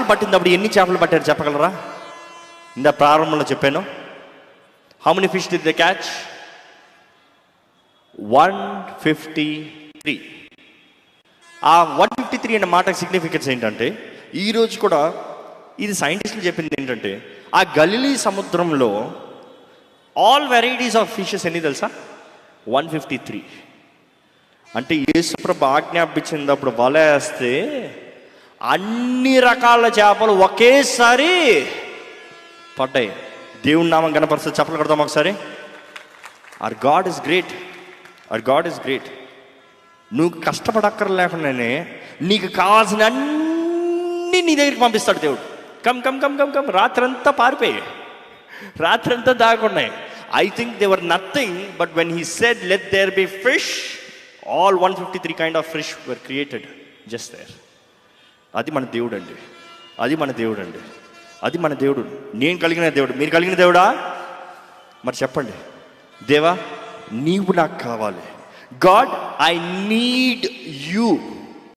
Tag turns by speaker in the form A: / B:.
A: పట్టినప్పుడు ఎన్ని చేపలు పట్టారు చెప్పగలరా? ఇందా ప్రారంభంలో చెప్పాను. How many fish did they catch? 153. ఆ 153 అనే మాటకు సిగ్నిఫికెన్స్ ఏంటంటే, ఈరోజు కూడా ఇది సైంటిస్టులు చెప్పింది ఏంటంటే, ఆ గలిలీ సముద్రంలో ఆల్ వెరైటీస్ ఆఫ్ ఫిషెస్ ఎన్ని తెలుసా? 153. అంటే యేసుప్రభు ఆజ్ఞాపించినప్పుడు వల వేస్తే అన్ని రకాల చేపలు ఒకేసారి పడ్డాయి. దేవుని నామం కనపరుస్తుంది. చెప్పలు కొడతాం ఒకసారి. Our God is great. Our God is great. నువ్వు కష్టపడక్కర్లేకుండానే నీకు కావాల్సిన అన్ని నీ దగ్గరికి పంపిస్తాడు దేవుడు. Come come come come come. రాత్రంతా పారిపోయి, రాత్రంతా దాగున్నాయి. I think they were nothing, but when he said let there be fish, all 153 kind of fish were created just there. అది మన దేవుడు అండి. అది మన దేవుడు అండి. అది మన దేవుడు. నేను కలిగిన దేవుడు, మీరు కలిగిన దేవుడా? మరి చెప్పండి, దేవా నీవు నాకు కావాలి. God, I need you.